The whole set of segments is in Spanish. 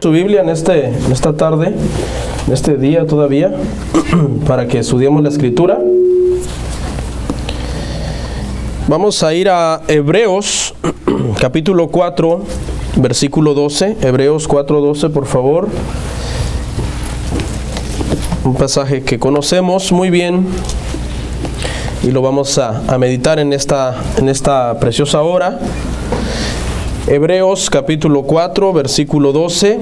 Su Biblia en esta tarde, en este día todavía, para que estudiemos la Escritura. Vamos a ir a Hebreos, capítulo 4, versículo 12. Hebreos 4:12, por favor. Un pasaje que conocemos muy bien y lo vamos a meditar en esta preciosa hora. Hebreos capítulo 4, versículo 12.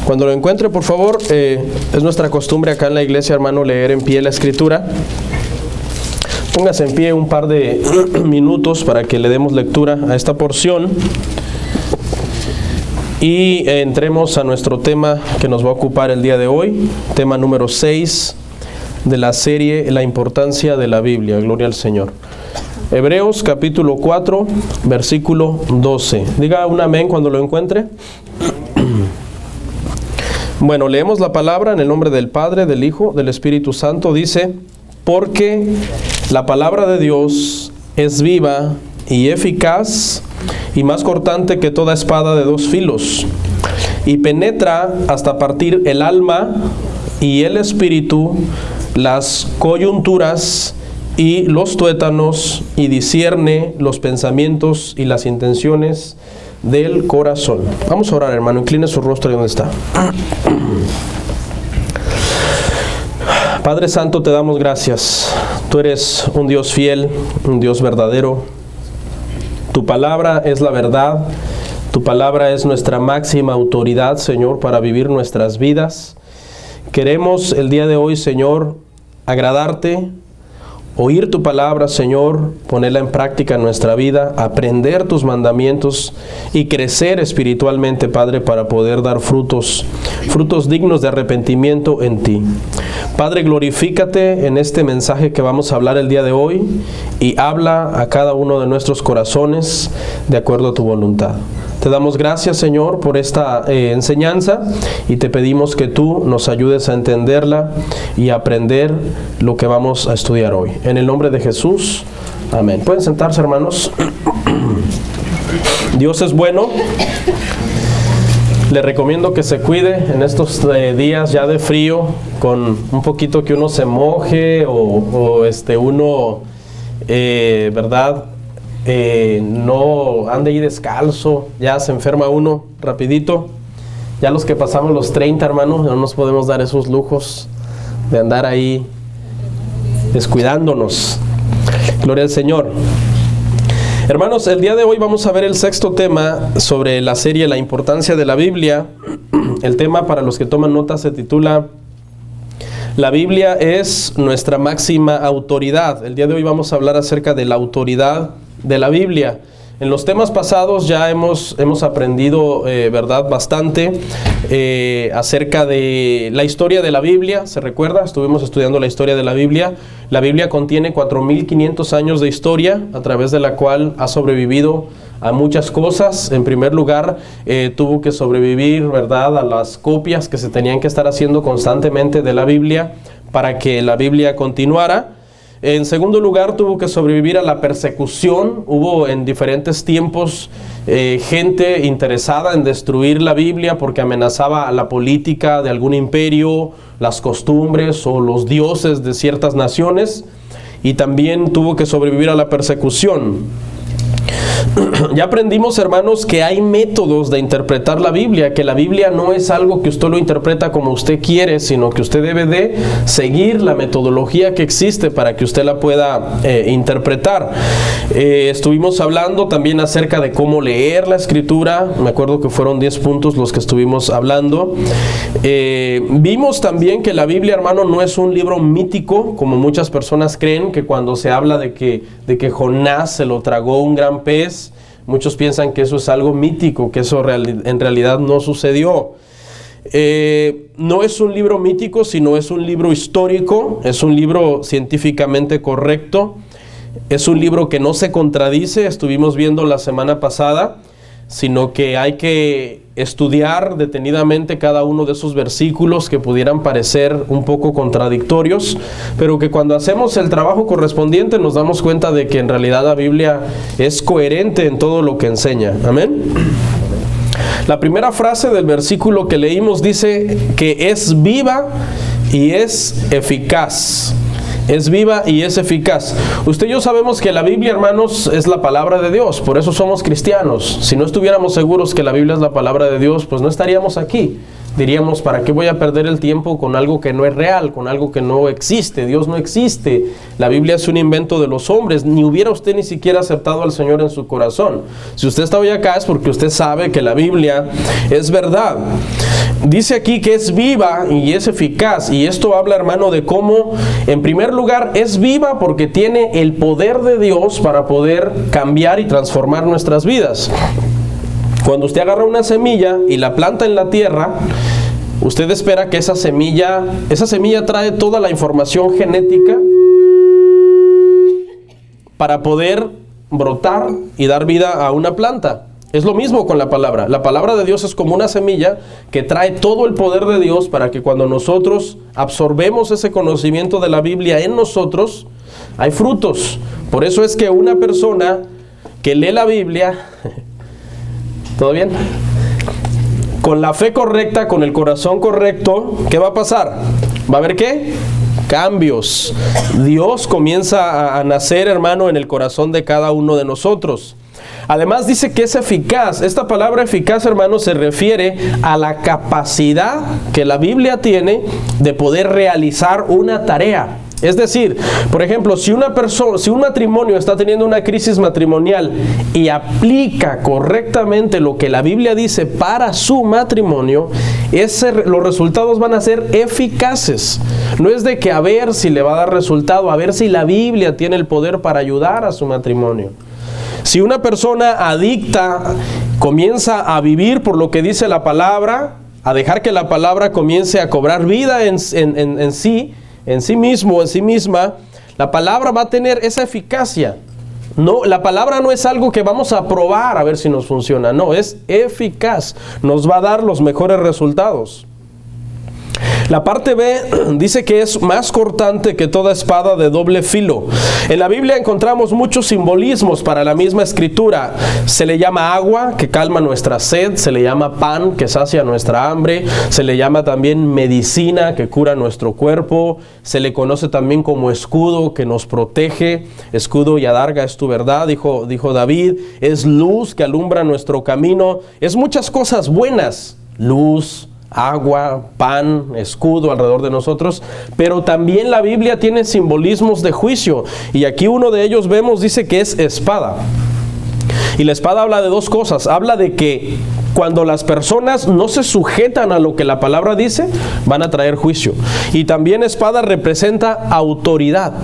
Cuando lo encuentre, por favor, es nuestra costumbre acá en la iglesia, hermano, leer en pie la Escritura. Póngase en pie un par de minutos para que le demos lectura a esta porción y entremos a nuestro tema que nos va a ocupar el día de hoy, tema número 6 de la serie La importancia de la Biblia. Gloria al Señor. Hebreos capítulo 4, versículo 12. Diga un amén cuando lo encuentre. Bueno, leemos la palabra en el nombre del Padre, del Hijo, del Espíritu Santo. Dice: porque la palabra de Dios es viva y eficaz y más cortante que toda espada de dos filos, y penetra hasta partir el alma y el espíritu, las coyunturas y los tuétanos, y discierne los pensamientos y las intenciones del corazón. Vamos a orar, hermano. Incline su rostro ahí donde está. Padre Santo, te damos gracias. Tú eres un Dios fiel, un Dios verdadero. Tu palabra es la verdad. Tu palabra es nuestra máxima autoridad, Señor, para vivir nuestras vidas. Queremos el día de hoy, Señor, agradarte, oír tu palabra, Señor, ponerla en práctica en nuestra vida, aprender tus mandamientos y crecer espiritualmente, Padre, para poder dar frutos dignos de arrepentimiento en ti. Padre, glorifícate en este mensaje que vamos a hablar el día de hoy y habla a cada uno de nuestros corazones de acuerdo a tu voluntad. Te damos gracias, Señor, por esta enseñanza y te pedimos que tú nos ayudes a entenderla y a aprender lo que vamos a estudiar hoy. En el nombre de Jesús, amén. Pueden sentarse, hermanos. Dios es bueno. Le recomiendo que se cuide en estos días ya de frío, con un poquito que uno se moje o uno, ¿verdad? No ande ahí descalzo, ya se enferma uno rapidito. Ya los que pasamos los 30, hermanos, no nos podemos dar esos lujos de andar ahí descuidándonos. Gloria al Señor. Hermanos, el día de hoy vamos a ver el sexto tema sobre la serie La importancia de la Biblia. El tema, para los que toman nota, se titula La Biblia es nuestra máxima autoridad. El día de hoy vamos a hablar acerca de la autoridad de la Biblia. En los temas pasados ya hemos aprendido, ¿verdad?, bastante acerca de la historia de la Biblia. ¿Se recuerda? Estuvimos estudiando la historia de la Biblia. La Biblia contiene 4.500 años de historia, a través de la cual ha sobrevivido a muchas cosas. En primer lugar, tuvo que sobrevivir, ¿verdad?, a las copias que se tenían que estar haciendo constantemente de la Biblia para que la Biblia continuara. En segundo lugar, tuvo que sobrevivir a la persecución. Hubo en diferentes tiempos gente interesada en destruir la Biblia porque amenazaba a la política de algún imperio, las costumbres o los dioses de ciertas naciones. Y también tuvo que sobrevivir a la persecución. Ya aprendimos, hermanos, que hay métodos de interpretar la Biblia, que la Biblia no es algo que usted lo interpreta como usted quiere, sino que usted debe de seguir la metodología que existe para que usted la pueda interpretar. Estuvimos hablando también acerca de cómo leer la Escritura. Me acuerdo que fueron 10 puntos los que estuvimos hablando. Vimos también que la Biblia, hermano, no es un libro mítico, como muchas personas creen, que cuando se habla de que Jonás se lo tragó un gran pez, muchos piensan que eso es algo mítico, que eso en realidad no sucedió. No es un libro mítico, sino es un libro histórico, es un libro científicamente correcto, es un libro que no se contradice, estuvimos viendo la semana pasada, sino que hay que estudiar detenidamente cada uno de esos versículos que pudieran parecer un poco contradictorios, pero que cuando hacemos el trabajo correspondiente nos damos cuenta de que en realidad la Biblia es coherente en todo lo que enseña. Amén. La primera frase del versículo que leímos dice que es viva y es eficaz. Es viva y es eficaz. Usted y yo sabemos que la Biblia, hermanos, es la palabra de Dios. Por eso somos cristianos. Si no estuviéramos seguros que la Biblia es la palabra de Dios, pues no estaríamos aquí. Diríamos, ¿para qué voy a perder el tiempo con algo que no es real, con algo que no existe? Dios no existe. La Biblia es un invento de los hombres. Ni hubiera usted ni siquiera aceptado al Señor en su corazón. Si usted está hoy acá es porque usted sabe que la Biblia es verdad. Dice aquí que es viva y es eficaz. Y esto habla, hermano, de cómo, en primer lugar, es viva porque tiene el poder de Dios para poder cambiar y transformar nuestras vidas. Cuando usted agarra una semilla y la planta en la tierra, usted espera que esa semilla trae toda la información genética para poder brotar y dar vida a una planta. Es lo mismo con la palabra. La palabra de Dios es como una semilla que trae todo el poder de Dios para que cuando nosotros absorbemos ese conocimiento de la Biblia en nosotros, hay frutos. Por eso es que una persona que lee la Biblia... ¿Todo bien? Con la fe correcta, con el corazón correcto, ¿qué va a pasar? ¿Va a haber qué? Cambios. Dios comienza a nacer, hermano, en el corazón de cada uno de nosotros. Además dice que es eficaz. Esta palabra eficaz, hermano, se refiere a la capacidad que la Biblia tiene de poder realizar una tarea. Es decir, por ejemplo, si un matrimonio está teniendo una crisis matrimonial y aplica correctamente lo que la Biblia dice para su matrimonio, los resultados van a ser eficaces. No es de que a ver si le va a dar resultado, a ver si la Biblia tiene el poder para ayudar a su matrimonio. Si una persona adicta comienza a vivir por lo que dice la palabra, a dejar que la palabra comience a cobrar vida en sí mismo, en sí misma, la palabra va a tener esa eficacia. No, la palabra no es algo que vamos a probar a ver si nos funciona. No, es eficaz. Nos va a dar los mejores resultados. La parte B dice que es más cortante que toda espada de doble filo. En la Biblia encontramos muchos simbolismos para la misma escritura. Se le llama agua, que calma nuestra sed. Se le llama pan, que sacia nuestra hambre. Se le llama también medicina, que cura nuestro cuerpo. Se le conoce también como escudo, que nos protege. Escudo y adarga es tu verdad, dijo David. Es luz que alumbra nuestro camino. Es muchas cosas buenas. Luz, agua, pan, escudo alrededor de nosotros, pero también la Biblia tiene simbolismos de juicio, y aquí uno de ellos dice que es espada. Y la espada habla de dos cosas. Habla de que cuando las personas no se sujetan a lo que la palabra dice, van a traer juicio. Y también espada representa autoridad.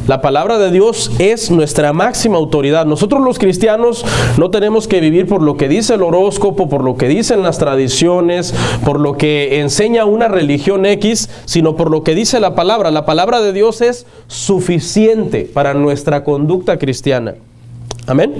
La palabra de Dios es nuestra máxima autoridad. Nosotros los cristianos no tenemos que vivir por lo que dice el horóscopo, por lo que dicen las tradiciones, por lo que enseña una religión X, sino por lo que dice la palabra. La palabra de Dios es suficiente para nuestra conducta cristiana. Amén.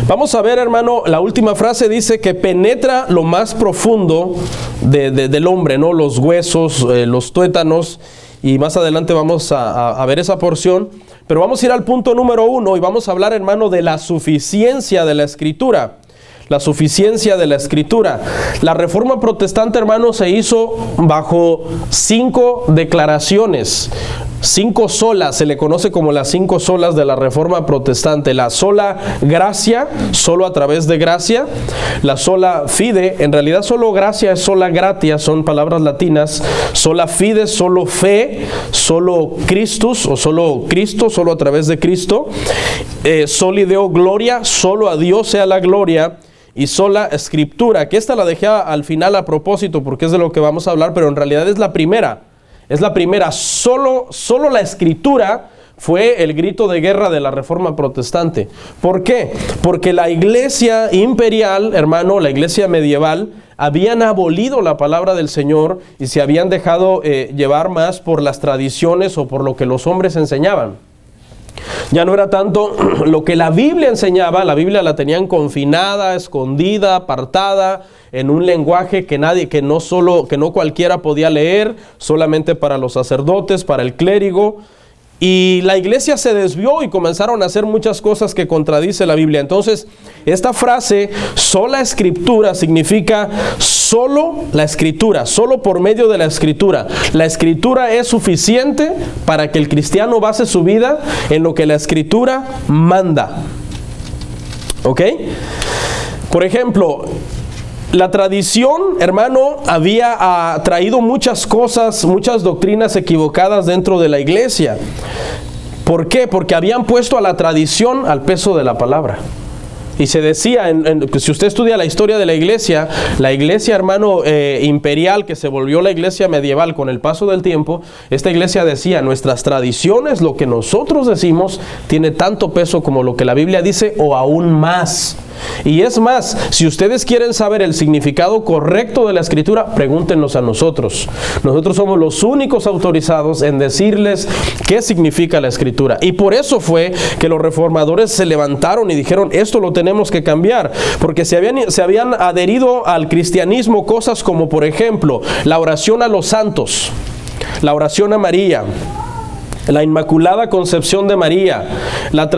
Vamos a ver, hermano, la última frase dice que penetra lo más profundo del hombre, ¿no? Los huesos, los tuétanos. Y más adelante vamos a ver esa porción. Pero vamos a ir al punto número 1 y vamos a hablar, hermano, de la suficiencia de la Escritura. La suficiencia de la Escritura. La Reforma Protestante, hermano, se hizo bajo 5 declaraciones. 5 solas, se le conoce como las 5 solas de la Reforma Protestante. La sola gracia, solo a través de gracia. La sola fide, en realidad solo gracia es sola gratia, son palabras latinas. Sola fide, solo fe. Solo Christus, o solo Cristo, solo a través de Cristo. Soli Deo gloria, solo a Dios sea la gloria. Y sola escritura, que esta la dejé al final a propósito porque es de lo que vamos a hablar, pero en realidad es la primera. Es la primera. Solo la Escritura fue el grito de guerra de la Reforma Protestante. ¿Por qué? Porque la iglesia imperial, hermano, la iglesia medieval, habían abolido la palabra del Señor y se habían dejado llevar más por las tradiciones o por lo que los hombres enseñaban. Ya no era tanto lo que la Biblia enseñaba. La Biblia la tenían confinada, escondida, apartada, en un lenguaje que no cualquiera podía leer, solamente para los sacerdotes, para el clérigo. Y la iglesia se desvió y comenzaron a hacer muchas cosas que contradice la Biblia. Entonces, esta frase, sola escritura, significa solo la escritura, solo por medio de la escritura. La escritura es suficiente para que el cristiano base su vida en lo que la escritura manda. ¿Ok? Por ejemplo, la tradición, hermano, había traído muchas cosas, muchas doctrinas equivocadas dentro de la iglesia. ¿Por qué? Porque habían puesto a la tradición al peso de la palabra. Y se decía, si usted estudia la historia de la iglesia, hermano, imperial, que se volvió la iglesia medieval con el paso del tiempo, esta iglesia decía, nuestras tradiciones, lo que nosotros decimos, tiene tanto peso como lo que la Biblia dice o aún más. Y es más, si ustedes quieren saber el significado correcto de la escritura, pregúntenos a nosotros. Nosotros somos los únicos autorizados en decirles qué significa la escritura. Y por eso fue que los reformadores se levantaron y dijeron, esto lo tenemos que cambiar, porque se habían adherido al cristianismo cosas como, por ejemplo, la oración a los santos, la oración a María, la Inmaculada Concepción de María, la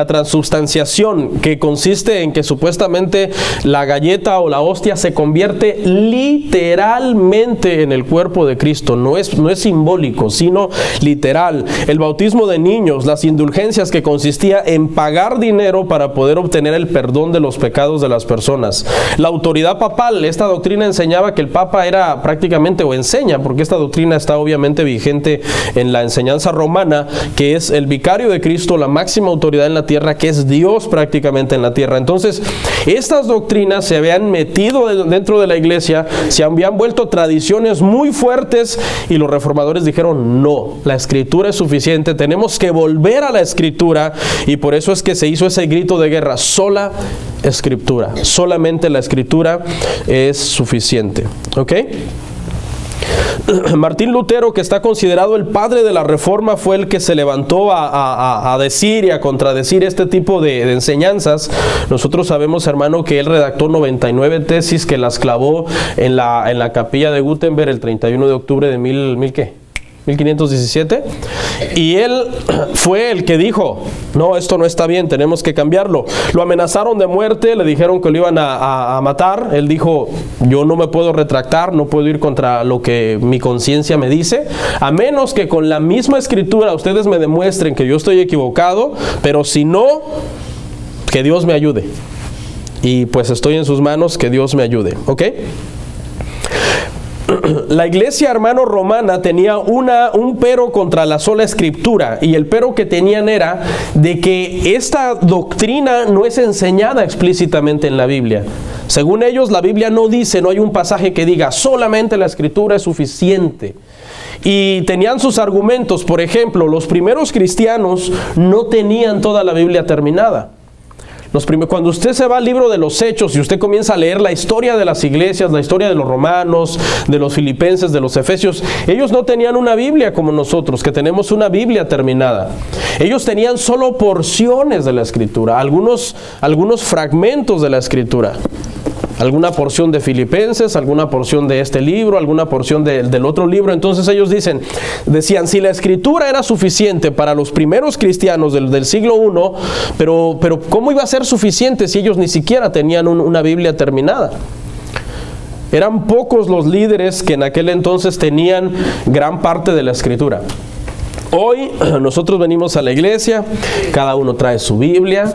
transubstanciación, que consiste en que supuestamente la galleta o la hostia se convierte literalmente en el cuerpo de Cristo. No es simbólico, sino literal. El bautismo de niños, las indulgencias, que consistía en pagar dinero para poder obtener el perdón de los pecados de las personas. La autoridad papal, esta doctrina enseñaba que el Papa era prácticamente, o enseña, porque esta doctrina está obviamente vigente en la enseñanza romana, que es el vicario de Cristo, la máxima autoridad en la tierra, que es Dios prácticamente en la tierra. Entonces, estas doctrinas se habían metido dentro de la iglesia, se habían vuelto tradiciones muy fuertes, y los reformadores dijeron, no, la escritura es suficiente, tenemos que volver a la escritura, y por eso es que se hizo ese grito de guerra, sola escritura, solamente la escritura es suficiente. ¿Ok? Martín Lutero, que está considerado el padre de la Reforma, fue el que se levantó a decir y a contradecir este tipo de enseñanzas. Nosotros sabemos, hermano, que él redactó 99 tesis que las clavó en la capilla de Gutenberg el 31 de octubre de 1517, y él fue el que dijo, no, esto no está bien, tenemos que cambiarlo. Lo amenazaron de muerte, le dijeron que lo iban a matar. Él dijo, yo no me puedo retractar, no puedo ir contra lo que mi conciencia me dice, a menos que con la misma escritura ustedes me demuestren que yo estoy equivocado, pero si no, que Dios me ayude. Y pues estoy en sus manos, que Dios me ayude. ¿Ok? La iglesia, hermano, romana tenía un pero contra la sola escritura, y el pero que tenían era de que esta doctrina no es enseñada explícitamente en la Biblia. Según ellos, la Biblia no dice, no hay un pasaje que diga solamente la escritura es suficiente. Y tenían sus argumentos. Por ejemplo, los primeros cristianos no tenían toda la Biblia terminada. Cuando usted se va al libro de los Hechos y usted comienza a leer la historia de las iglesias, la historia de los romanos, de los filipenses, de los efesios, ellos no tenían una Biblia como nosotros, que tenemos una Biblia terminada. Ellos tenían solo porciones de la escritura, algunos fragmentos de la escritura. Alguna porción de Filipenses, alguna porción de este libro, alguna porción del otro libro. Entonces ellos decían, si la escritura era suficiente para los primeros cristianos del siglo I, pero ¿cómo iba a ser suficiente si ellos ni siquiera tenían una Biblia terminada? Eran pocos los líderes que en aquel entonces tenían gran parte de la escritura. Hoy nosotros venimos a la iglesia, cada uno trae su Biblia,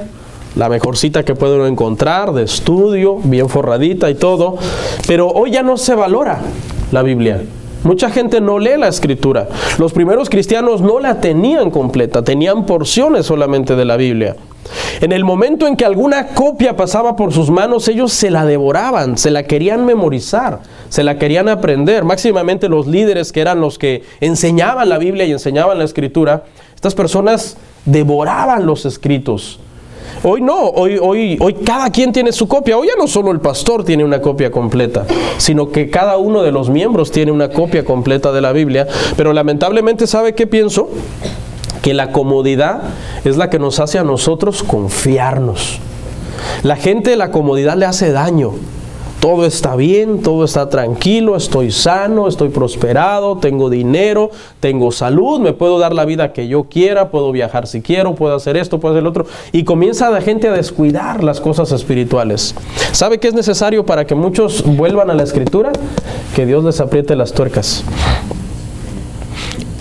la mejorcita que puede uno encontrar, de estudio, bien forradita y todo. Pero hoy ya no se valora la Biblia. Mucha gente no lee la escritura. Los primeros cristianos no la tenían completa, tenían porciones solamente de la Biblia. En el momento en que alguna copia pasaba por sus manos, ellos se la devoraban, se la querían memorizar, se la querían aprender. Máximamente los líderes, que eran los que enseñaban la Biblia y enseñaban la escritura, estas personas devoraban los escritos. Hoy no, hoy cada quien tiene su copia. Hoy ya no solo el pastor tiene una copia completa, sino que cada uno de los miembros tiene una copia completa de la Biblia. Pero lamentablemente, ¿sabe qué pienso? Que la comodidad es la que nos hace a nosotros confiarnos. La comodidad le hace daño. todo está bien, todo está tranquilo, estoy sano, estoy prosperado, tengo dinero, tengo salud, me puedo dar la vida que yo quiera, puedo viajar si quiero, puedo hacer esto, puedo hacer lo otro. Y comienza la gente a descuidar las cosas espirituales. ¿Sabe qué es necesario para que muchos vuelvan a la Escritura? Que Dios les apriete las tuercas.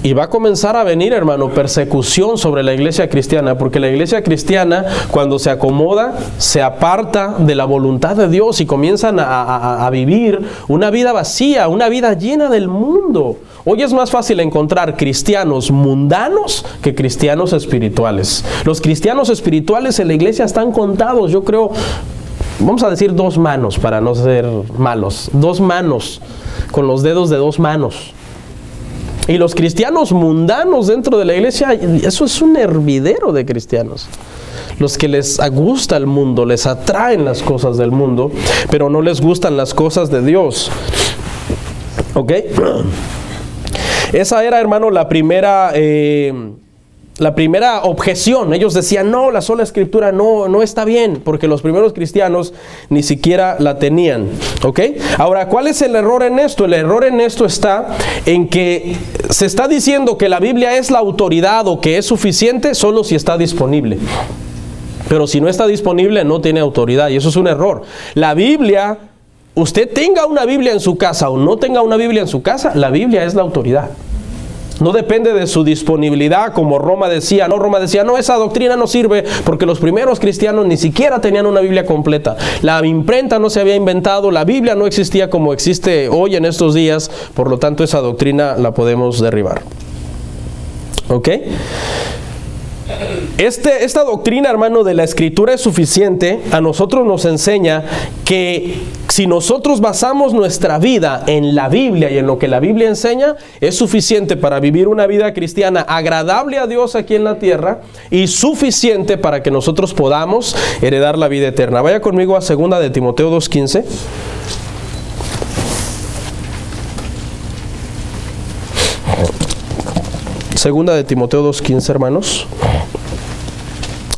Y va a comenzar a venir, hermano, persecución sobre la iglesia cristiana, porque la iglesia cristiana, cuando se acomoda, se aparta de la voluntad de Dios y comienzan a vivir una vida vacía, una vida llena del mundo. Hoy es más fácil encontrar cristianos mundanos que cristianos espirituales. Los cristianos espirituales en la iglesia están contados, yo creo, vamos a decir 2 manos para no ser malos, 2 manos, con los dedos de 2 manos. Y los cristianos mundanos dentro de la iglesia, eso es un hervidero de cristianos. Los que les gusta el mundo, les atraen las cosas del mundo, pero no les gustan las cosas de Dios. ¿Ok? Esa era, hermano, la primera objeción. Ellos decían, no, la sola escritura no está bien, porque los primeros cristianos ni siquiera la tenían. ¿Ok? Ahora, ¿cuál es el error en esto? El error en esto está en que se está diciendo que la Biblia es la autoridad o que es suficiente solo si está disponible. Pero si no está disponible, no tiene autoridad, y eso es un error. La Biblia, usted tenga una Biblia en su casa o no tenga una Biblia en su casa, la Biblia es la autoridad. No depende de su disponibilidad, como Roma decía, no, esa doctrina no sirve, porque los primeros cristianos ni siquiera tenían una Biblia completa. La imprenta no se había inventado, la Biblia no existía como existe hoy en estos días, por lo tanto esa doctrina la podemos derribar. ¿Ok? Esta doctrina, hermano, de la Escritura es suficiente. A nosotros nos enseña que si nosotros basamos nuestra vida en la Biblia y en lo que la Biblia enseña, es suficiente para vivir una vida cristiana agradable a Dios aquí en la tierra y suficiente para que nosotros podamos heredar la vida eterna. Vaya conmigo a 2 de Timoteo 2:15. Segunda de Timoteo 2:15, hermanos.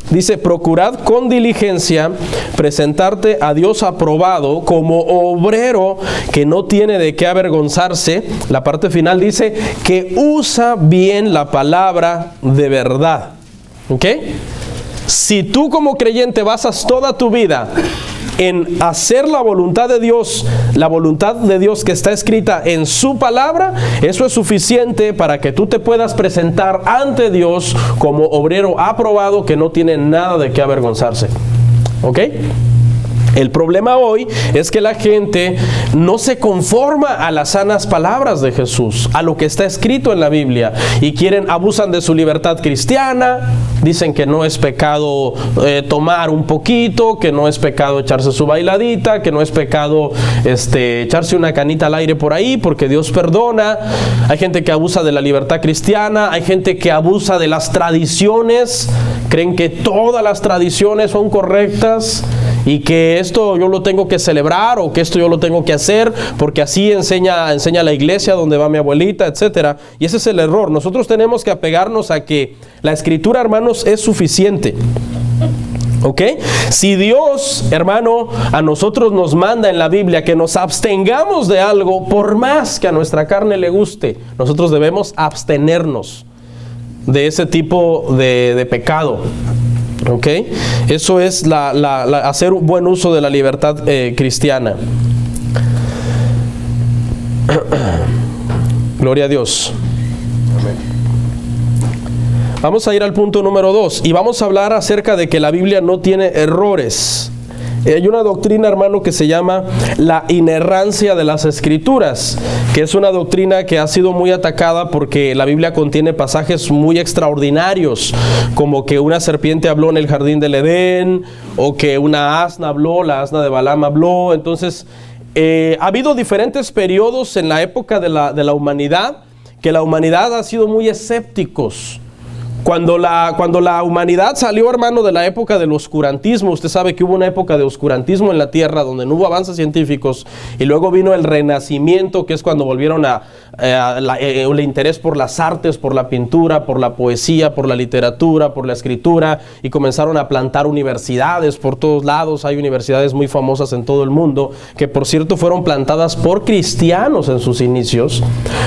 Dice, procurad con diligencia presentarte a Dios aprobado como obrero que no tiene de qué avergonzarse. La parte final dice que usa bien la palabra de verdad. ¿Ok? Si tú como creyente basas toda tu vida en hacer la voluntad de Dios que está escrita en su palabra, eso es suficiente para que tú te puedas presentar ante Dios como obrero aprobado que no tiene nada de qué avergonzarse. ¿Ok? El problema hoy es que la gente no se conforma a las sanas palabras de Jesús, a lo que está escrito en la Biblia, y abusan de su libertad cristiana, dicen que no es pecado tomar un poquito, que no es pecado echarse su bailadita, que no es pecado echarse una canita al aire por ahí porque Dios perdona. Hay gente que abusa de la libertad cristiana, hay gente que abusa de las tradiciones, creen que todas las tradiciones son correctas y que esto yo lo tengo que celebrar o que esto yo lo tengo que hacer porque así enseña la iglesia donde va mi abuelita, etcétera. Y ese es el error. Nosotros tenemos que apegarnos a que la Escritura, hermanos, es suficiente. ¿Ok? Si Dios, hermano, a nosotros nos manda en la Biblia que nos abstengamos de algo, por más que a nuestra carne le guste, nosotros debemos abstenernos de ese tipo de pecado. ¿Ok? Eso es hacer un buen uso de la libertad cristiana. Gloria a Dios. Amén. Vamos a ir al punto número 2 y vamos a hablar acerca de que la Biblia no tiene errores. Hay una doctrina, hermano, que se llama la inerrancia de las Escrituras, que es una doctrina que ha sido muy atacada porque la Biblia contiene pasajes muy extraordinarios, como que una serpiente habló en el jardín del Edén, o que una asna habló, la asna de Balaam habló. Entonces, ha habido diferentes periodos en la época de la humanidad, que la humanidad ha sido muy escépticos Cuando la humanidad salió, hermano, de la época del oscurantismo, usted sabe que hubo una época de oscurantismo en la tierra donde no hubo avances científicos, y luego vino el Renacimiento, que es cuando volvieron el interés por las artes, por la pintura, por la poesía, por la literatura, por la escritura, y comenzaron a plantar universidades por todos lados. Hay universidades muy famosas en todo el mundo, que por cierto fueron plantadas por cristianos en sus inicios,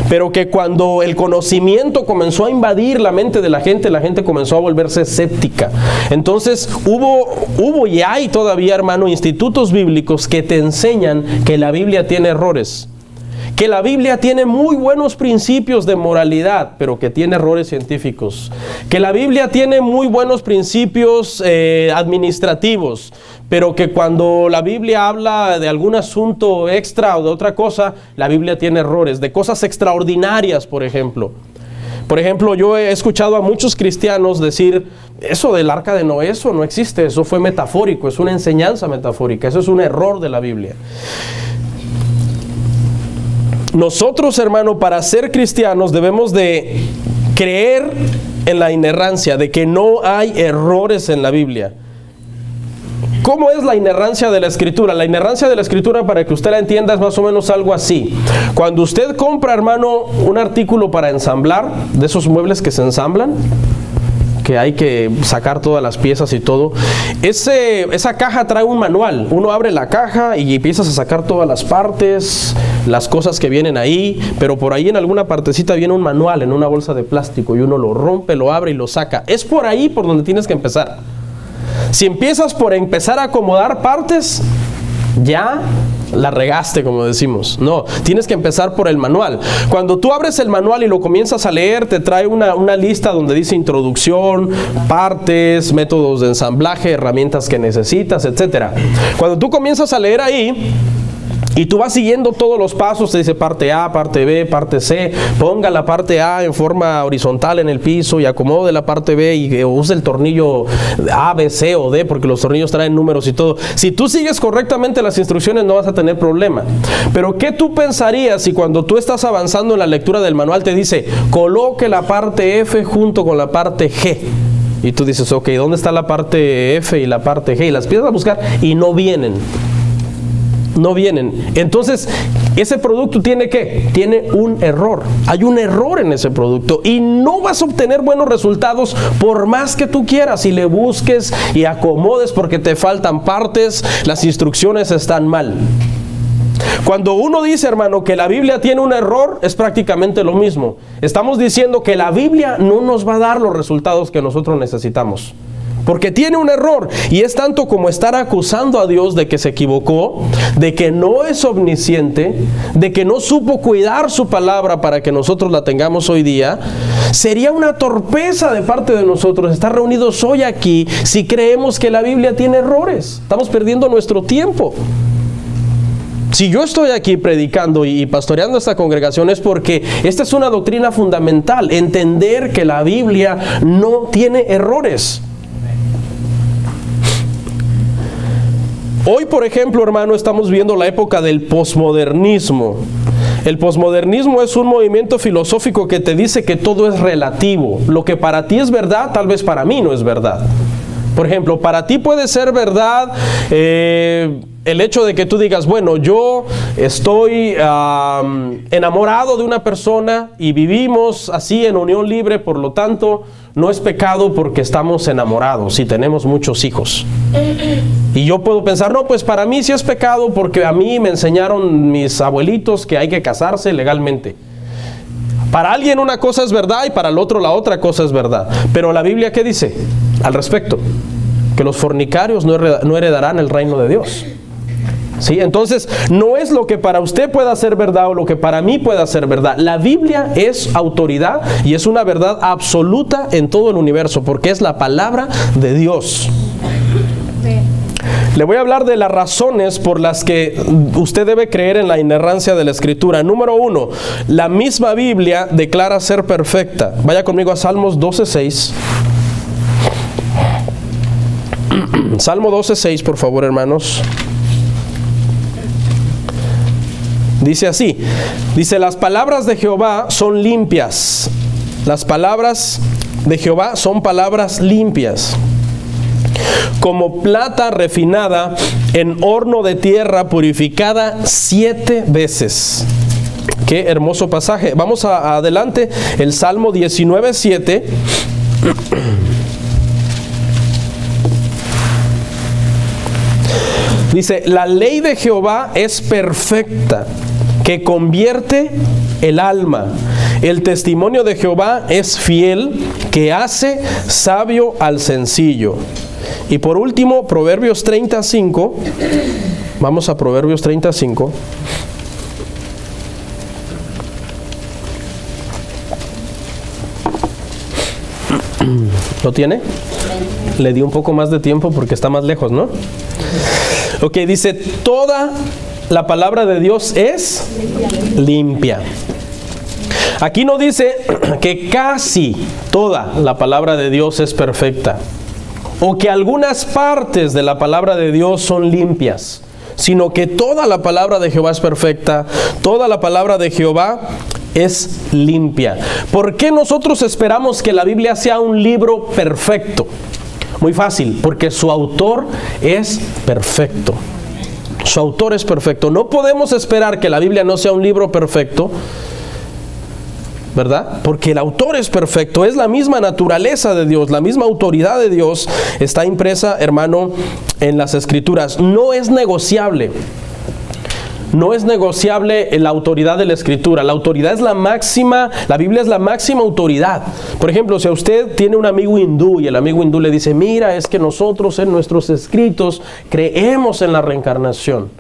pero que cuando el conocimiento comenzó a invadir la mente de la gente comenzó a volverse escéptica. Entonces hubo y hay todavía, hermano, institutos bíblicos que te enseñan que la Biblia tiene errores, que la Biblia tiene muy buenos principios de moralidad, pero que tiene errores científicos, que la Biblia tiene muy buenos principios administrativos, pero que cuando la Biblia habla de algún asunto extra o de otra cosa, la Biblia tiene errores, de cosas extraordinarias, por ejemplo. Por ejemplo, yo he escuchado a muchos cristianos decir, eso del arca de Noé, eso no existe, eso fue metafórico, es una enseñanza metafórica, eso es un error de la Biblia. Nosotros, hermano, para ser cristianos debemos de creer en la inerrancia, de que no hay errores en la Biblia. ¿Cómo es la inerrancia de la Escritura? La inerrancia de la Escritura, para que usted la entienda, es más o menos algo así. Cuando usted compra, hermano, un artículo para ensamblar, de esos muebles que se ensamblan, que hay que sacar todas las piezas y todo, esa caja trae un manual. Uno abre la caja y empiezas a sacar todas las partes, las cosas que vienen ahí, pero por ahí en alguna partecita viene un manual en una bolsa de plástico y uno lo rompe, lo abre y lo saca. Es por ahí por donde tienes que empezar. Si empiezas por empezar a acomodar partes, ya la regaste, como decimos. No, tienes que empezar por el manual. Cuando tú abres el manual y lo comienzas a leer, te trae una lista donde dice introducción, partes, métodos de ensamblaje, herramientas que necesitas, etcétera. Cuando tú comienzas a leer ahí y tú vas siguiendo todos los pasos, te dice parte A, parte B, parte C, ponga la parte A en forma horizontal en el piso y acomode la parte B y use el tornillo A, B, C o D, porque los tornillos traen números y todo. Si tú sigues correctamente las instrucciones no vas a tener problema. Pero ¿qué tú pensarías si cuando tú estás avanzando en la lectura del manual te dice, coloque la parte F junto con la parte G? Y tú dices, ok, ¿dónde está la parte F y la parte G? Y las empiezas a buscar y no vienen. No vienen. Entonces, ese producto tiene ¿qué? Tiene un error. Hay un error en ese producto y no vas a obtener buenos resultados por más que tú quieras y le busques y acomodes porque te faltan partes, las instrucciones están mal. Cuando uno dice, hermano, que la Biblia tiene un error, es prácticamente lo mismo. Estamos diciendo que la Biblia no nos va a dar los resultados que nosotros necesitamos, porque tiene un error, y es tanto como estar acusando a Dios de que se equivocó, de que no es omnisciente, de que no supo cuidar su palabra para que nosotros la tengamos hoy día. Sería una torpeza de parte de nosotros estar reunidos hoy aquí si creemos que la Biblia tiene errores. Estamos perdiendo nuestro tiempo. Si yo estoy aquí predicando y pastoreando esta congregación es porque esta es una doctrina fundamental, entender que la Biblia no tiene errores. Hoy, por ejemplo, hermano, estamos viendo la época del posmodernismo. El posmodernismo es un movimiento filosófico que te dice que todo es relativo. Lo que para ti es verdad, tal vez para mí no es verdad. Por ejemplo, para ti puede ser verdad el hecho de que tú digas, bueno, yo estoy enamorado de una persona y vivimos así en unión libre, por lo tanto, no es pecado porque estamos enamorados y tenemos muchos hijos. Y yo puedo pensar, no, pues para mí sí es pecado porque a mí me enseñaron mis abuelitos que hay que casarse legalmente. Para alguien una cosa es verdad y para el otro la otra cosa es verdad. Pero la Biblia, ¿qué dice al respecto? Que los fornicarios no heredarán el reino de Dios. ¿Sí? Entonces, no es lo que para usted pueda ser verdad o lo que para mí pueda ser verdad. La Biblia es autoridad y es una verdad absoluta en todo el universo, porque es la palabra de Dios. Le voy a hablar de las razones por las que usted debe creer en la inerrancia de la Escritura. Número 1, la misma Biblia declara ser perfecta. Vaya conmigo a Salmos 12:6. Salmo 12:6, por favor, hermanos. Dice así, dice, las palabras de Jehová son limpias, las palabras de Jehová son palabras limpias, como plata refinada en horno de tierra purificada 7 veces. Qué hermoso pasaje. Vamos adelante, el Salmo 19:7. Dice, la ley de Jehová es perfecta, que convierte el alma. El testimonio de Jehová es fiel, que hace sabio al sencillo. Y por último, Proverbios 35. Vamos a Proverbios 35. ¿Lo tiene? Le di un poco más de tiempo porque está más lejos, ¿no? Ok, dice, toda la palabra de Dios es limpia. Aquí no dice que casi toda la palabra de Dios es perfecta, o que algunas partes de la palabra de Dios son limpias, sino que toda la palabra de Jehová es perfecta, toda la palabra de Jehová es limpia. ¿Por qué nosotros esperamos que la Biblia sea un libro perfecto? Muy fácil, porque su autor es perfecto. Su autor es perfecto. No podemos esperar que la Biblia no sea un libro perfecto, ¿verdad? Porque el autor es perfecto, es la misma naturaleza de Dios, la misma autoridad de Dios está impresa, hermano, en las Escrituras. No es negociable. No es negociable la autoridad de la Escritura. La autoridad es la máxima, la Biblia es la máxima autoridad. Por ejemplo, si a usted tiene un amigo hindú y el amigo hindú le dice, mira, es que nosotros en nuestros escritos creemos en la reencarnación.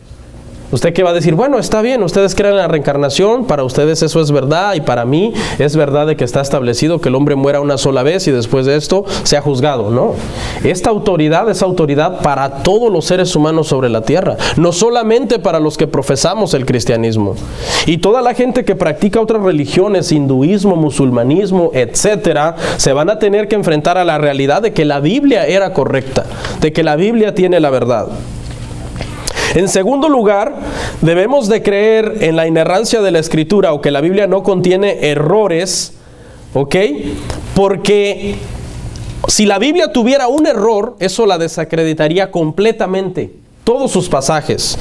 ¿Usted qué va a decir? Bueno, está bien, ustedes creen en la reencarnación, para ustedes eso es verdad, y para mí es verdad de que está establecido que el hombre muera una sola vez y después de esto sea juzgado. No, esta autoridad es autoridad para todos los seres humanos sobre la tierra, no solamente para los que profesamos el cristianismo. Y toda la gente que practica otras religiones, hinduismo, musulmanismo, etcétera, se van a tener que enfrentar a la realidad de que la Biblia era correcta, de que la Biblia tiene la verdad. En segundo lugar, debemos de creer en la inerrancia de la Escritura, o que la Biblia no contiene errores, ¿ok? Porque si la Biblia tuviera un error, eso la desacreditaría completamente, todos sus pasajes.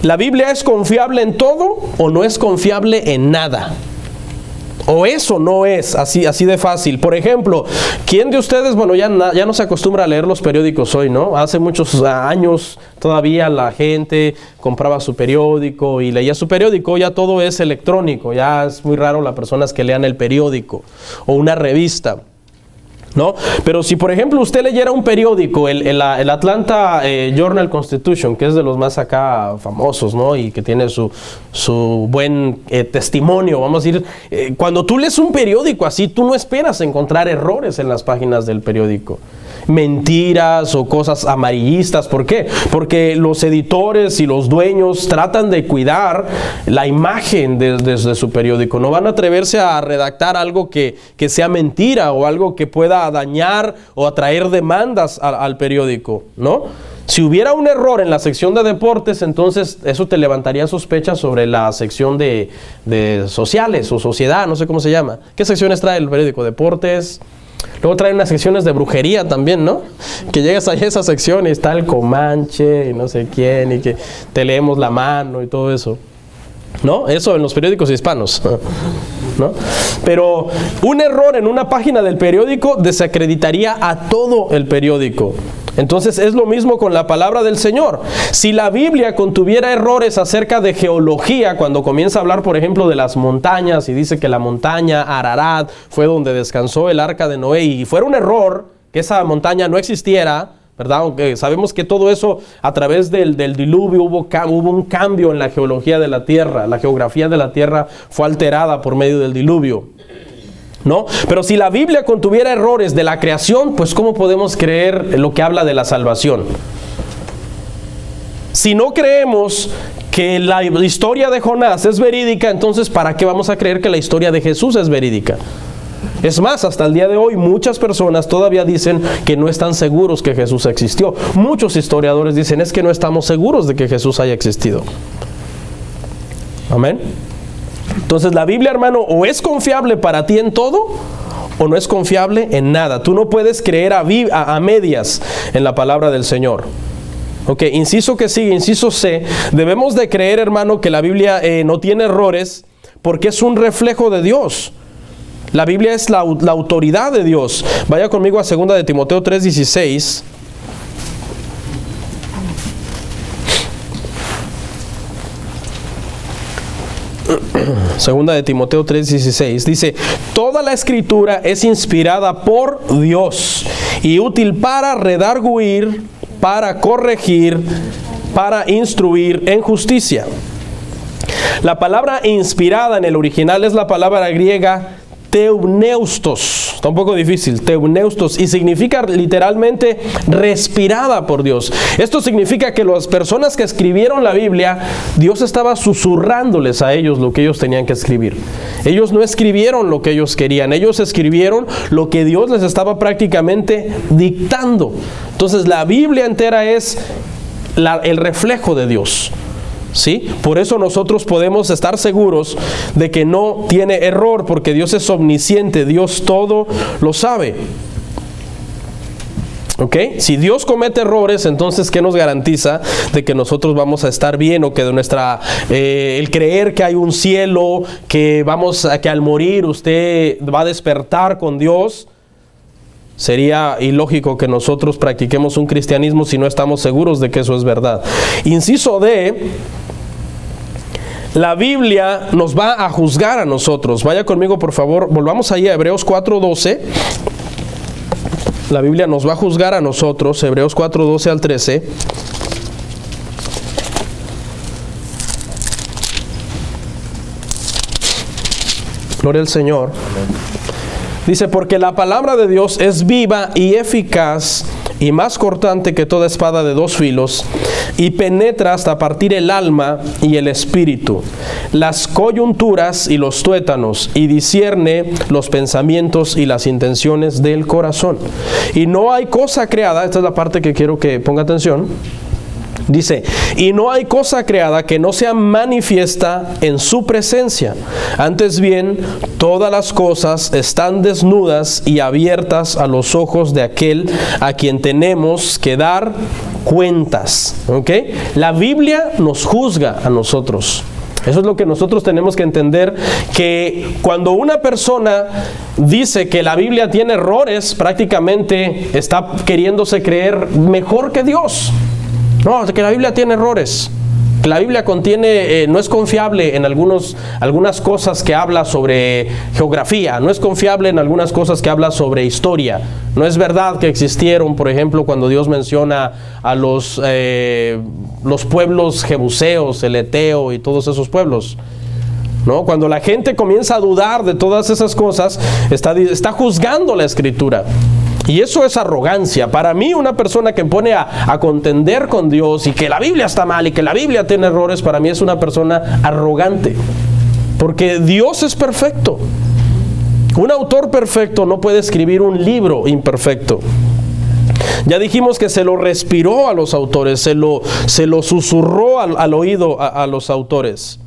¿La Biblia es confiable en todo o no es confiable en nada? O eso no es así de fácil. Por ejemplo, ¿quién de ustedes, bueno, ya no se acostumbra a leer los periódicos hoy, ¿no? Hace muchos años todavía la gente compraba su periódico y leía su periódico. Ya todo es electrónico, ya es muy raro las personas que lean el periódico o una revista, ¿no? Pero si por ejemplo usted leyera un periódico, el Atlanta Journal-Constitution, que es de los más acá famosos, ¿no? Y que tiene su buen testimonio, vamos a decir, cuando tú lees un periódico así, tú no esperas encontrar errores en las páginas del periódico, mentiras o cosas amarillistas. ¿Por qué? Porque los editores y los dueños tratan de cuidar la imagen de su periódico. No van a atreverse a redactar algo que sea mentira o algo que pueda dañar o atraer demandas al periódico, ¿no? Si hubiera un error en la sección de deportes, entonces eso te levantaría sospechas sobre la sección de sociales o sociedad, no sé cómo se llama. ¿Qué secciones trae el periódico? Deportes. Luego traen unas secciones de brujería también, ¿no? Que llegas ahí a esa sección y está el Comanche y no sé quién, y que te leemos la mano y todo eso, ¿no? Eso en los periódicos hispanos, ¿no? Pero un error en una página del periódico desacreditaría a todo el periódico. Entonces es lo mismo con la palabra del Señor. Si la Biblia contuviera errores acerca de geología, cuando comienza a hablar por ejemplo de las montañas y dice que la montaña Ararat fue donde descansó el arca de Noé, y fuera un error que esa montaña no existiera, ¿verdad? Aunque sabemos que todo eso a través del diluvio hubo un cambio en la geología de la tierra, la geografía de la tierra fue alterada por medio del diluvio, ¿no? Pero si la Biblia contuviera errores de la creación, pues ¿cómo podemos creer lo que habla de la salvación? Si no creemos que la historia de Jonás es verídica, entonces ¿para qué vamos a creer que la historia de Jesús es verídica? Es más, hasta el día de hoy muchas personas todavía dicen que no están seguros que Jesús existió. Muchos historiadores dicen es que no estamos seguros de que Jesús haya existido. Amén. Entonces la Biblia, hermano, o es confiable para ti en todo, o no es confiable en nada. Tú no puedes creer a medias en la palabra del Señor. Ok, inciso que sigue, inciso C. Debemos de creer, hermano, que la Biblia no tiene errores porque es un reflejo de Dios. La Biblia es la autoridad de Dios. Vaya conmigo a 2 de Timoteo 3:16. Segunda de Timoteo 3:16 dice: toda la escritura es inspirada por Dios y útil para redarguir, para corregir, para instruir en justicia. La palabra inspirada en el original es la palabra griega teumneustos. Está un poco difícil, teumneustos, y significa literalmente respirada por Dios. Esto significa que las personas que escribieron la Biblia, Dios estaba susurrándoles a ellos lo que ellos tenían que escribir. Ellos no escribieron lo que ellos querían, ellos escribieron lo que Dios les estaba prácticamente dictando. Entonces la Biblia entera es el reflejo de Dios. ¿Sí? Por eso nosotros podemos estar seguros de que no tiene error, porque Dios es omnisciente, Dios todo lo sabe. ¿Ok? Si Dios comete errores, entonces ¿qué nos garantiza de que nosotros vamos a estar bien, o que de el creer que hay un cielo, que al morir usted va a despertar con Dios? Sería ilógico que nosotros practiquemos un cristianismo si no estamos seguros de que eso es verdad. Inciso D. La Biblia nos va a juzgar a nosotros. Vaya conmigo, por favor, volvamos ahí a Hebreos 4:12. La Biblia nos va a juzgar a nosotros, Hebreos 4:12 al 13. Gloria al Señor. Dice: porque la palabra de Dios es viva y eficaz, y más cortante que toda espada de dos filos, y penetra hasta partir el alma y el espíritu, las coyunturas y los tuétanos, y discierne los pensamientos y las intenciones del corazón. Y no hay cosa creada, esta es la parte que quiero que ponga atención. Dice: y no hay cosa creada que no sea manifiesta en su presencia. Antes bien, todas las cosas están desnudas y abiertas a los ojos de aquel a quien tenemos que dar cuentas. ¿Ok? La Biblia nos juzga a nosotros. Eso es lo que nosotros tenemos que entender, que cuando una persona dice que la Biblia tiene errores, prácticamente está queriéndose creer mejor que Dios. No, que la Biblia tiene errores, que la Biblia contiene, no es confiable en algunas cosas que habla sobre geografía, no es confiable en algunas cosas que habla sobre historia. No es verdad que existieron, por ejemplo, cuando Dios menciona a los pueblos jebuseos, el eteo y todos esos pueblos. ¿No? Cuando la gente comienza a dudar de todas esas cosas, está juzgando la Escritura. Y eso es arrogancia. Para mí, una persona que pone a contender con Dios y que la Biblia está mal y que la Biblia tiene errores, para mí es una persona arrogante. Porque Dios es perfecto. Un autor perfecto no puede escribir un libro imperfecto. Ya dijimos que se lo respiró a los autores, se lo susurró al oído a los autores.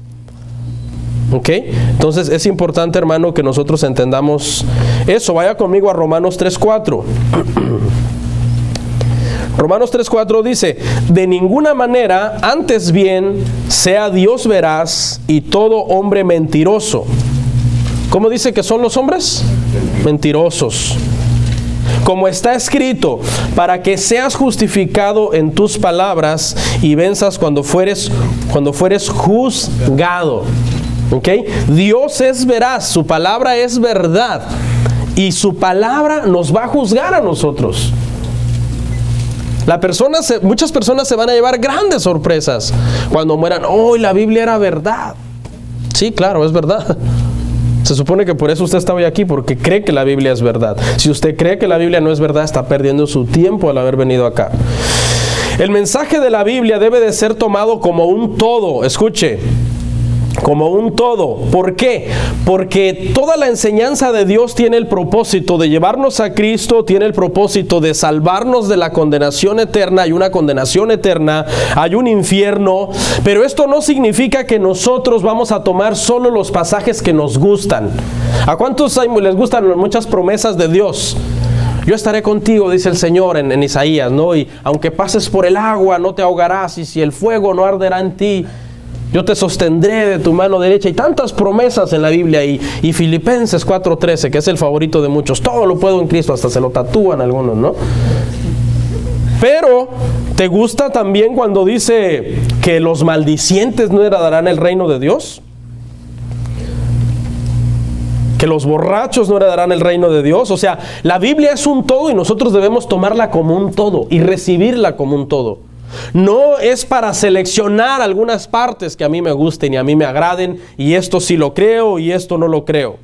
¿Ok? Entonces es importante, hermano, que nosotros entendamos eso. Vaya conmigo a Romanos 3:4. Romanos 3:4 dice: de ninguna manera, antes bien, sea Dios veraz y todo hombre mentiroso. ¿Cómo dice que son los hombres? Mentirosos. Como está escrito: para que seas justificado en tus palabras y venzas cuando fueres juzgado. ¿Okay? Dios es veraz, su palabra es verdad, y su palabra nos va a juzgar a nosotros. Muchas personas se van a llevar grandes sorpresas cuando mueran. ¡Oh, la Biblia era verdad! Sí, claro, es verdad. Se supone que por eso usted está hoy aquí, porque cree que la Biblia es verdad. Si usted cree que la Biblia no es verdad, está perdiendo su tiempo al haber venido acá. El mensaje de la Biblia debe de ser tomado como un todo. Escuche. como un todo. ¿Por qué? Porque toda la enseñanza de Dios tiene el propósito de llevarnos a Cristo, tiene el propósito de salvarnos de la condenación eterna. Hay una condenación eterna, hay un infierno, pero esto no significa que nosotros vamos a tomar solo los pasajes que nos gustan. ¿A cuántos les gustan muchas promesas de Dios? Yo estaré contigo, dice el Señor en Isaías, ¿no? Y aunque pases por el agua, no te ahogarás, y si el fuego no arderá en ti, yo te sostendré de tu mano derecha. Y tantas promesas en la Biblia. Y Filipenses 4:13, que es el favorito de muchos. Todo lo puedo en Cristo, hasta se lo tatúan algunos, ¿no? Pero, ¿te gusta también cuando dice que los maldicientes no heredarán el reino de Dios? Que los borrachos no heredarán el reino de Dios. O sea, la Biblia es un todo y nosotros debemos tomarla como un todo y recibirla como un todo. No es para seleccionar algunas partes que a mí me gusten y a mí me agraden, y esto sí lo creo y esto no lo creo.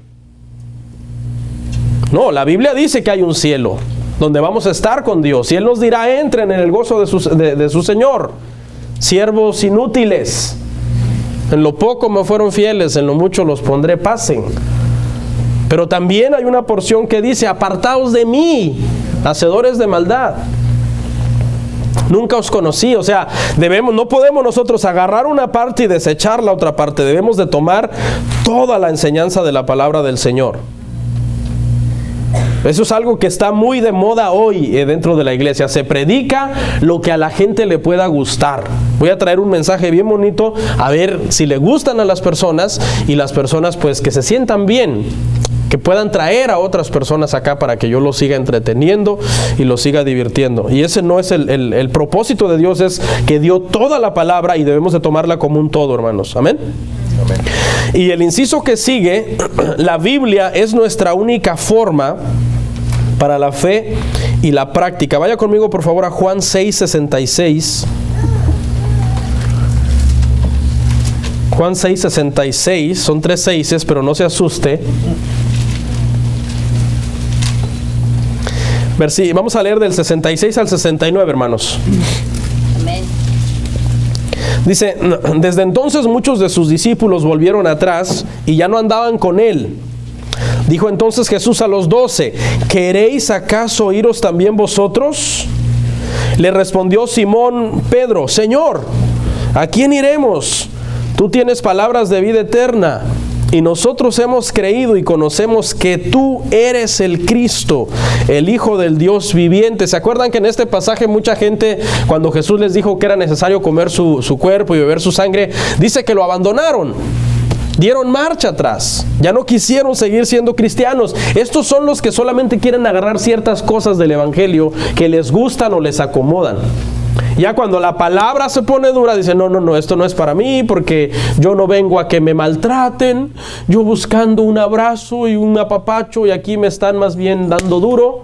No, la Biblia dice que hay un cielo donde vamos a estar con Dios, y Él nos dirá: entren en el gozo de su Señor, siervos inútiles, en lo poco me fueron fieles, en lo mucho los pondré, pasen. Pero también hay una porción que dice: apartaos de mí, hacedores de maldad, nunca os conocí. O sea, no podemos nosotros agarrar una parte y desechar la otra parte. Debemos de tomar toda la enseñanza de la palabra del Señor. Eso es algo que está muy de moda hoy dentro de la iglesia. Se predica lo que a la gente le pueda gustar. Voy a traer un mensaje bien bonito, a ver si le gustan a las personas, y las personas pues que se sientan bien, que puedan traer a otras personas acá para que yo los siga entreteniendo y los siga divirtiendo. Y ese no es el propósito de Dios. Es que dio toda la palabra y debemos de tomarla como un todo, hermanos. Amén. Amén. Y el inciso que sigue: la Biblia es nuestra única forma para la fe y la práctica. Vaya conmigo por favor a Juan 6:66. Juan 6:66, son 3 seises, pero no se asuste. Vamos a leer del 66 al 69, hermanos. Amén. Dice: desde entonces muchos de sus discípulos volvieron atrás y ya no andaban con él. Dijo entonces Jesús a los 12: ¿queréis acaso iros también vosotros? Le respondió Simón Pedro: Señor, ¿a quién iremos? Tú tienes palabras de vida eterna, y nosotros hemos creído y conocemos que tú eres el Cristo, el Hijo del Dios viviente. ¿Se acuerdan que en este pasaje mucha gente, cuando Jesús les dijo que era necesario comer su cuerpo y beber su sangre, dice que lo abandonaron? Dieron marcha atrás, ya no quisieron seguir siendo cristianos. Estos son los que solamente quieren agarrar ciertas cosas del evangelio que les gustan o les acomodan. Ya cuando la palabra se pone dura, dicen: no, esto no es para mí, porque yo no vengo a que me maltraten, yo buscando un abrazo y un apapacho, y aquí me están más bien dando duro.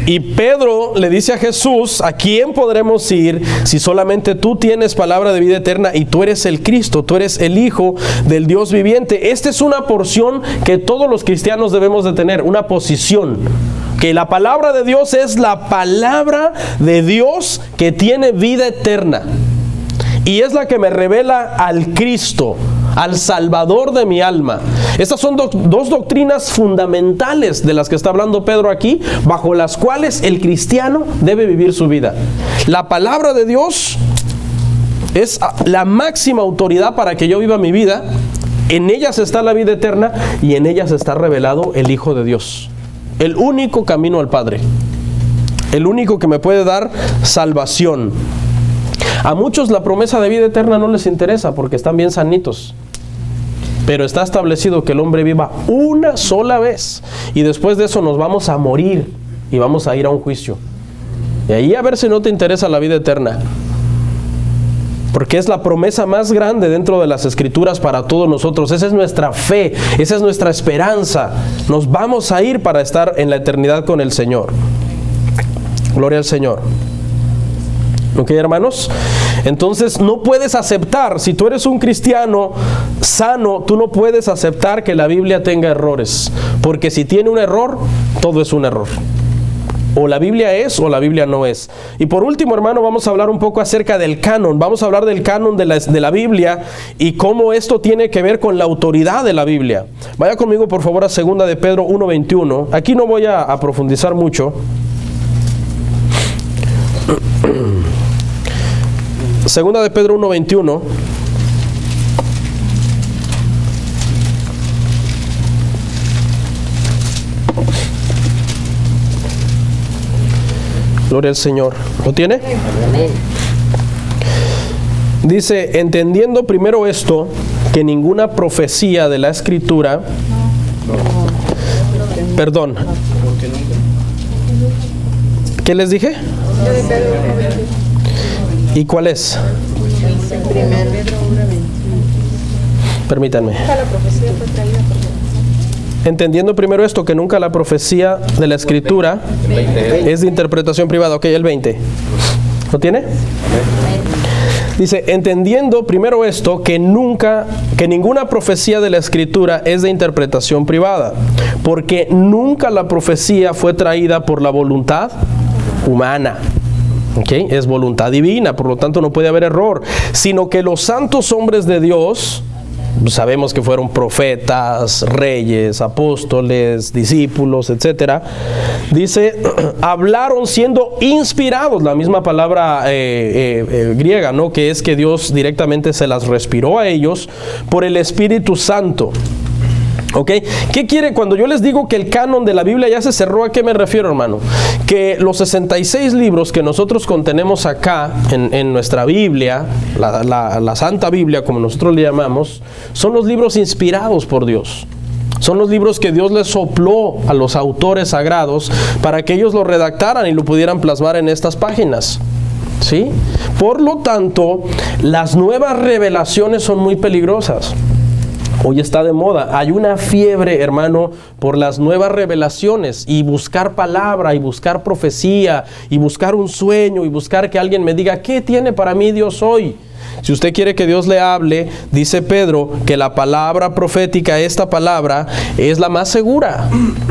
Y Pedro le dice a Jesús: ¿a quién podremos ir si solamente tú tienes palabra de vida eterna y tú eres el Cristo, tú eres el Hijo del Dios viviente? Esta es una porción que todos los cristianos debemos de tener, una posición. Que la palabra de Dios es la palabra de Dios que tiene vida eterna. Y es la que me revela al Cristo, al Salvador de mi alma. Estas son dos doctrinas fundamentales de las que está hablando Pedro aquí, bajo las cuales el cristiano debe vivir su vida. La palabra de Dios es la máxima autoridad para que yo viva mi vida. En ellas está la vida eterna y en ellas está revelado el Hijo de Dios. El único camino al Padre, el único que me puede dar salvación. A muchos la promesa de vida eterna no les interesa porque están bien sanitos, pero está establecido que el hombre viva una sola vez y después de eso nos vamos a morir y vamos a ir a un juicio. Y ahí a ver si no te interesa la vida eterna, porque es la promesa más grande dentro de las Escrituras para todos nosotros. Esa es nuestra fe, esa es nuestra esperanza. Nos vamos a ir para estar en la eternidad con el Señor. Gloria al Señor. ¿Ok, hermanos? Entonces no puedes aceptar, si tú eres un cristiano sano, tú no puedes aceptar que la Biblia tenga errores, porque si tiene un error, todo es un error. O la Biblia es o la Biblia no es. Y por último, hermano, vamos a hablar un poco acerca del canon. Vamos a hablar del canon de la Biblia y cómo esto tiene que ver con la autoridad de la Biblia. Vaya conmigo, por favor, a 2 de Pedro 1:21. Aquí no voy a profundizar mucho. 2 de Pedro 1:21. Gloria al Señor. ¿Lo tiene? Dice, entendiendo primero esto, que ninguna profecía de la Escritura, perdón, ¿qué les dije? ¿Y cuál es? Permítanme. Entendiendo primero esto, que nunca la profecía de la Escritura es de interpretación privada. Ok, el 20. ¿Lo tiene? Dice, entendiendo primero esto, que ninguna profecía de la Escritura es de interpretación privada, porque nunca la profecía fue traída por la voluntad humana. Okay, es voluntad divina, por lo tanto no puede haber error, sino que los santos hombres de Dios, sabemos que fueron profetas, reyes, apóstoles, discípulos, etcétera. Dice, hablaron siendo inspirados, la misma palabra griega, ¿no? Que es que Dios directamente se las respiró a ellos por el Espíritu Santo. ¿Ok? ¿Qué quiere? Cuando yo les digo que el canon de la Biblia ya se cerró, ¿a qué me refiero, hermano? Que los 66 libros que nosotros contenemos acá en nuestra Biblia, la Santa Biblia, como nosotros le llamamos, son los libros inspirados por Dios. Son los libros que Dios les sopló a los autores sagrados para que ellos lo redactaran y lo pudieran plasmar en estas páginas. ¿Sí? Por lo tanto, las nuevas revelaciones son muy peligrosas. Hoy está de moda. Hay una fiebre, hermano, por las nuevas revelaciones y buscar palabra y buscar profecía y buscar un sueño y buscar que alguien me diga, ¿qué tiene para mí Dios hoy? Si usted quiere que Dios le hable, dice Pedro que la palabra profética, esta palabra, es la más segura.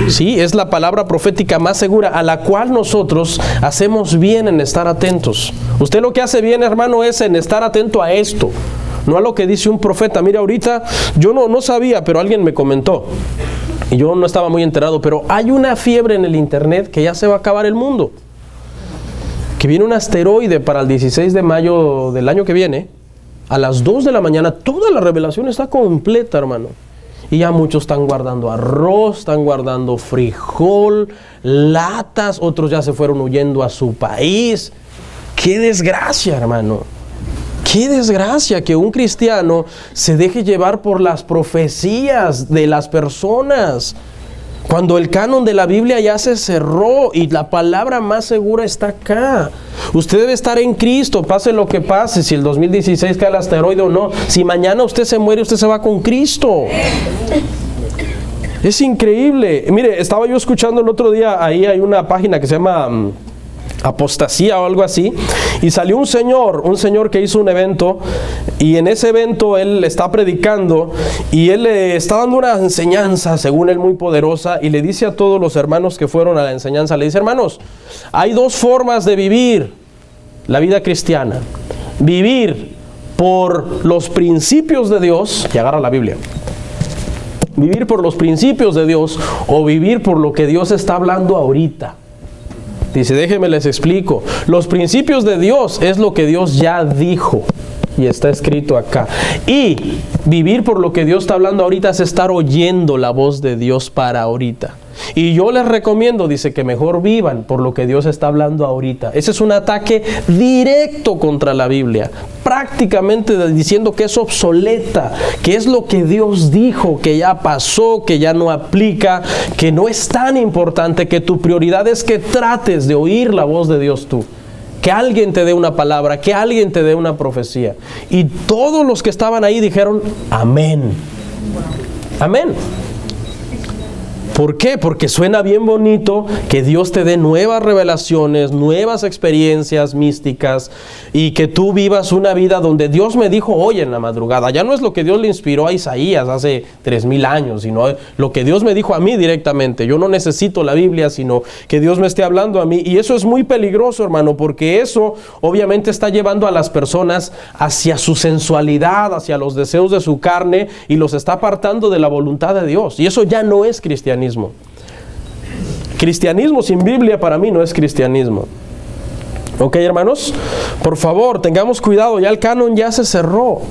Sí, es la palabra profética más segura, a la cual nosotros hacemos bien en estar atentos. Usted lo que hace bien, hermano, es en estar atento a esto, no a lo que dice un profeta. Mira, ahorita yo no sabía, pero alguien me comentó, y yo no estaba muy enterado, pero hay una fiebre en el internet que ya se va a acabar el mundo. Que viene un asteroide para el 16 de mayo del año que viene, a las 2 de la mañana, toda la revelación está completa, hermano. Y ya muchos están guardando arroz, están guardando frijol, latas, otros ya se fueron huyendo a su país. ¡Qué desgracia, hermano! ¡Qué desgracia que un cristiano se deje llevar por las profecías de las personas! Cuando el canon de la Biblia ya se cerró y la palabra más segura está acá. Usted debe estar en Cristo, pase lo que pase, si el 2016 cae el asteroide o no. Si mañana usted se muere, usted se va con Cristo. Es increíble. Mire, estaba yo escuchando el otro día, ahí hay una página que se llama Apostasía o algo así, y salió un señor que hizo un evento, y en ese evento él está predicando y él le está dando una enseñanza, según él, muy poderosa, y le dice a todos los hermanos que fueron a la enseñanza, le dice: hermanos, hay dos formas de vivir la vida cristiana: vivir por los principios de Dios, y agarra la Biblia, vivir por los principios de Dios, o vivir por lo que Dios está hablando ahorita. Dice, déjenme les explico. Los principios de Dios es lo que Dios ya dijo y está escrito acá. Y vivir por lo que Dios está hablando ahorita es estar oyendo la voz de Dios para ahorita. Y yo les recomiendo, dice, que mejor vivan por lo que Dios está hablando ahorita. Ese es un ataque directo contra la Biblia, prácticamente diciendo que es obsoleta, que es lo que Dios dijo, que ya pasó, que ya no aplica, que no es tan importante, que tu prioridad es que trates de oír la voz de Dios tú. Que alguien te dé una palabra, que alguien te dé una profecía. Y todos los que estaban ahí dijeron, amén. Amén. ¿Por qué? Porque suena bien bonito que Dios te dé nuevas revelaciones, nuevas experiencias místicas y que tú vivas una vida donde Dios me dijo hoy en la madrugada. Ya no es lo que Dios le inspiró a Isaías hace 3000 años, sino lo que Dios me dijo a mí directamente. Yo no necesito la Biblia, sino que Dios me esté hablando a mí. Y eso es muy peligroso, hermano, porque eso obviamente está llevando a las personas hacia su sensualidad, hacia los deseos de su carne y los está apartando de la voluntad de Dios. Y eso ya no es cristianismo. Cristianismo sin Biblia para mí no es cristianismo. Ok, hermanos, por favor, tengamos cuidado, ya el canon ya se cerró.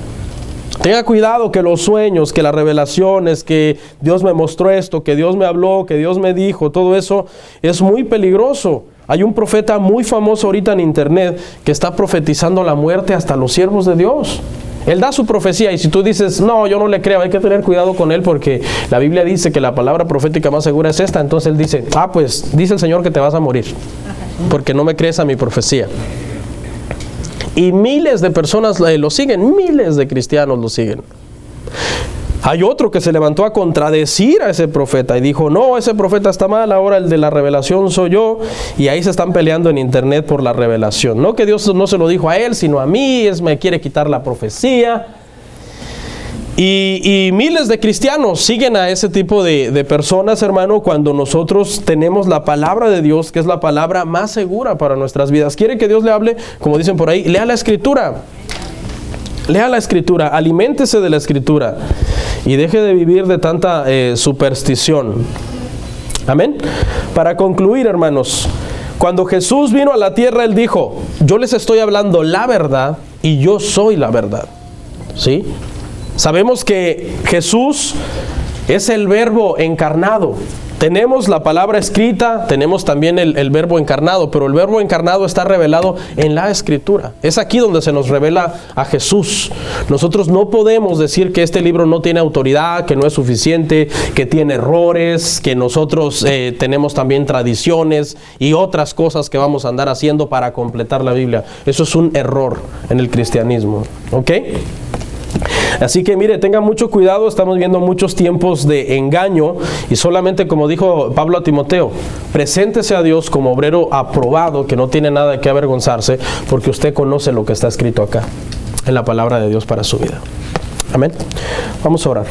Tenga cuidado que los sueños, que las revelaciones, que Dios me mostró esto, que Dios me habló, que Dios me dijo, todo eso es muy peligroso. Hay un profeta muy famoso ahorita en internet que está profetizando la muerte hasta los siervos de Dios. Él da su profecía y si tú dices, no, yo no le creo, hay que tener cuidado con él porque la Biblia dice que la palabra profética más segura es esta. Entonces él dice, pues dice el Señor que te vas a morir porque no me crees a mi profecía. Y miles de personas lo siguen, miles de cristianos lo siguen. Hay otro que se levantó a contradecir a ese profeta y dijo, no, ese profeta está mal, ahora el de la revelación soy yo. Y ahí se están peleando en internet por la revelación. No que Dios no se lo dijo a él, sino a mí, me quiere quitar la profecía. Y miles de cristianos siguen a ese tipo de personas, hermano, cuando nosotros tenemos la palabra de Dios, que es la palabra más segura para nuestras vidas. ¿Quiere que Dios le hable? Como dicen por ahí, lea la Escritura. Lea la Escritura, aliméntese de la Escritura y deje de vivir de tanta superstición. Amén. Para concluir, hermanos, cuando Jesús vino a la tierra, Él dijo, yo les estoy hablando la verdad y yo soy la verdad. ¿Sí? Sabemos que Jesús es el Verbo encarnado. Tenemos la palabra escrita, tenemos también el Verbo encarnado, pero el Verbo encarnado está revelado en la Escritura. Es aquí donde se nos revela a Jesús. Nosotros no podemos decir que este libro no tiene autoridad, que no es suficiente, que tiene errores, que nosotros tenemos también tradiciones y otras cosas que vamos a andar haciendo para completar la Biblia. Eso es un error en el cristianismo. ¿Ok? Así que mire, tenga mucho cuidado, estamos viendo muchos tiempos de engaño y solamente como dijo Pablo a Timoteo, preséntese a Dios como obrero aprobado, que no tiene nada de qué avergonzarse, porque usted conoce lo que está escrito acá, en la palabra de Dios para su vida. Amén. Vamos a orar.